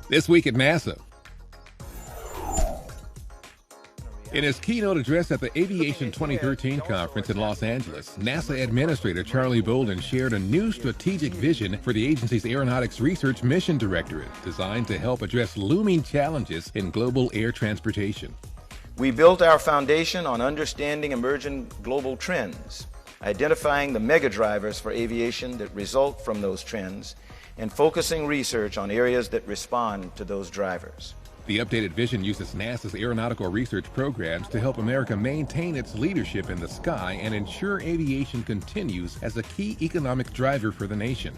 This week at NASA. In his keynote address at the Aviation 2013 conference in Los Angeles, NASA Administrator Charlie Bolden shared a new strategic vision for the agency's Aeronautics Research Mission Directorate, designed to help address looming challenges in global air transportation. We built our foundation on understanding emerging global trends, identifying the mega drivers for aviation that result from those trends, and focusing research on areas that respond to those drivers. The updated vision uses NASA's aeronautical research programs to help America maintain its leadership in the sky and ensure aviation continues as a key economic driver for the nation.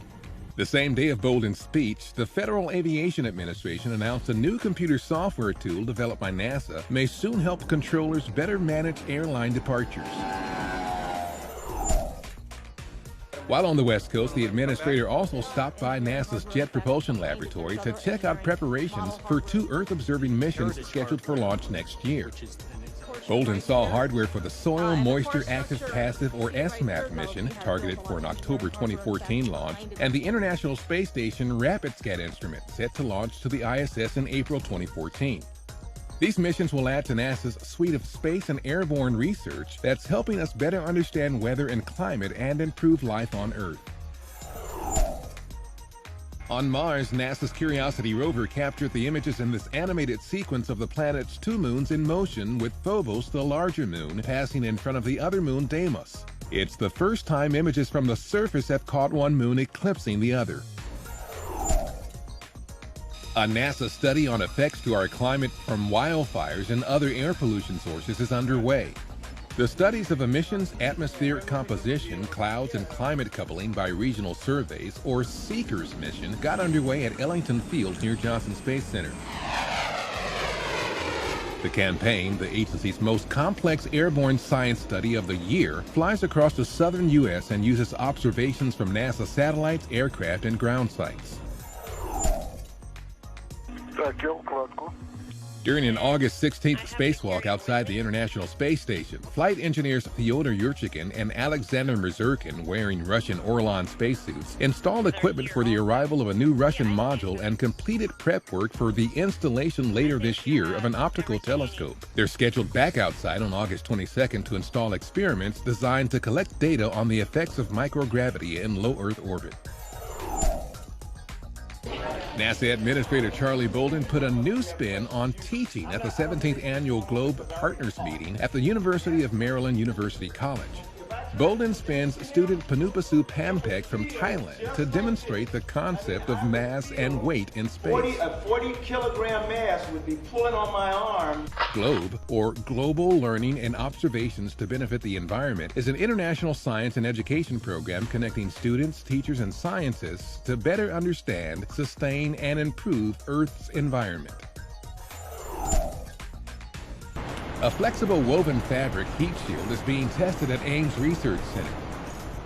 The same day of Bolden's speech, the Federal Aviation Administration announced a new computer software tool developed by NASA may soon help controllers better manage airline departures. While on the West Coast, the administrator also stopped by NASA's Jet Propulsion Laboratory to check out preparations for 2 Earth-observing missions scheduled for launch next year. Bolden saw hardware for the Soil Moisture Active Passive, or SMAP mission, targeted for an October 2014 launch, and the International Space Station RapidScat instrument, set to launch to the ISS in April 2014. These missions will add to NASA's suite of space and airborne research that's helping us better understand weather and climate and improve life on Earth. On Mars, NASA's Curiosity rover captured the images in this animated sequence of the planet's 2 moons in motion, with Phobos, the larger moon, passing in front of the other moon, Deimos. It's the first time images from the surface have caught one moon eclipsing the other. A NASA study on effects to our climate from wildfires and other air pollution sources is underway. The studies of emissions, atmospheric composition, clouds, and climate coupling by regional surveys, or SEEKERS mission, got underway at Ellington Field near Johnson Space Center. The campaign, the agency's most complex airborne science study of the year, flies across the southern U.S. and uses observations from NASA satellites, aircraft, and ground sites. During an August 16th spacewalk outside the International Space Station, flight engineers Fyodor Yurchikhin and Alexander Mirzurkin, wearing Russian Orlan spacesuits, installed equipment for the arrival of a new Russian module and completed prep work for the installation later this year of an optical telescope. They're scheduled back outside on August 22nd to install experiments designed to collect data on the effects of microgravity in low Earth orbit. NASA Administrator Charlie Bolden put a new spin on teaching at the 17th Annual Globe Partners Meeting at the University of Maryland University College. Bolden spins student Panupasu Pampek from Thailand to demonstrate the concept of mass and weight in space. A 40-kilogram mass would be pulling on my arm. GLOBE, or Global Learning and Observations to Benefit the Environment, is an international science and education program connecting students, teachers, and scientists to better understand, sustain, and improve Earth's environment. A flexible woven fabric heat shield is being tested at Ames Research Center.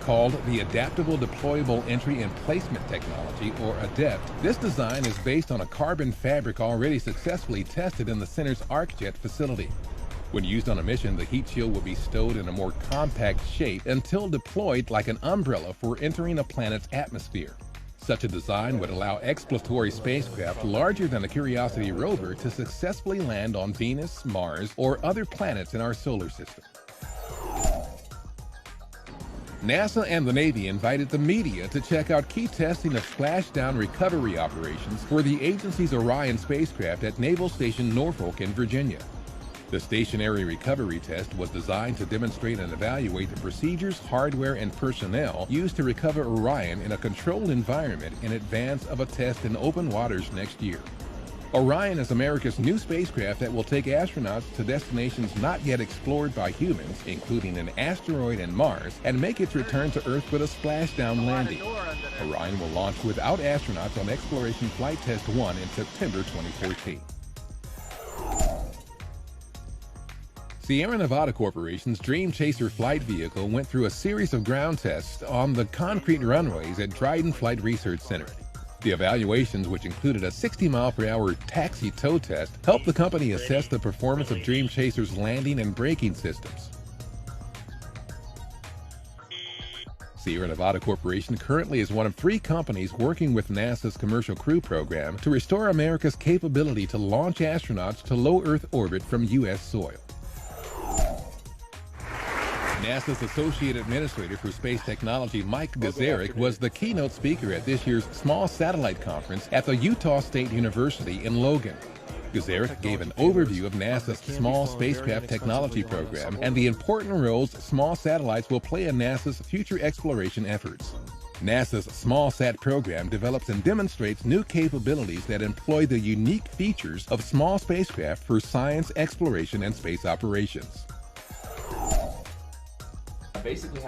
Called the Adaptable Deployable Entry and Placement Technology, or ADEPT, this design is based on a carbon fabric already successfully tested in the center's ArcJet facility. When used on a mission, the heat shield will be stowed in a more compact shape until deployed like an umbrella for entering a planet's atmosphere. Such a design would allow exploratory spacecraft larger than the Curiosity rover to successfully land on Venus, Mars, or other planets in our solar system. NASA and the Navy invited the media to check out key testing of splashdown recovery operations for the agency's Orion spacecraft at Naval Station Norfolk in Virginia. The stationary recovery test was designed to demonstrate and evaluate the procedures, hardware, and personnel used to recover Orion in a controlled environment in advance of a test in open waters next year. Orion is America's new spacecraft that will take astronauts to destinations not yet explored by humans, including an asteroid and Mars, and make its return to Earth with a splashdown landing. Orion will launch without astronauts on Exploration Flight Test 1 in September 2014. Sierra Nevada Corporation's Dream Chaser flight vehicle went through a series of ground tests on the concrete runways at Dryden Flight Research Center. The evaluations, which included a 60-mile-per-hour taxi tow test, helped the company assess the performance of Dream Chaser's landing and braking systems. Sierra Nevada Corporation currently is one of 3 companies working with NASA's Commercial Crew program to restore America's capability to launch astronauts to low Earth orbit from U.S. soil. NASA's Associate Administrator for Space Technology, Mike Gazarek, was the keynote speaker at this year's Small Satellite Conference at the Utah State University in Logan. Gazarek gave an overview of NASA's Small Spacecraft Technology program and the important roles small satellites will play in NASA's future exploration efforts. NASA's SmallSat program develops and demonstrates new capabilities that employ the unique features of small spacecraft for science, exploration, and space operations.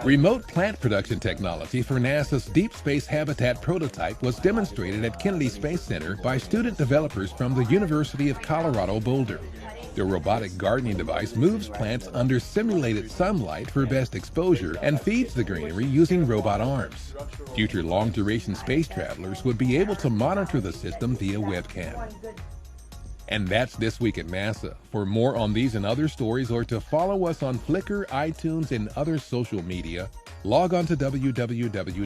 Remote plant production technology for NASA's Deep Space Habitat prototype was demonstrated at Kennedy Space Center by student developers from the University of Colorado Boulder. The robotic gardening device moves plants under simulated sunlight for best exposure and feeds the greenery using robot arms. Future long-duration space travelers would be able to monitor the system via webcam. And that's This Week at NASA. For more on these and other stories, or to follow us on Flickr, iTunes, and other social media, log on to www.nasa.gov.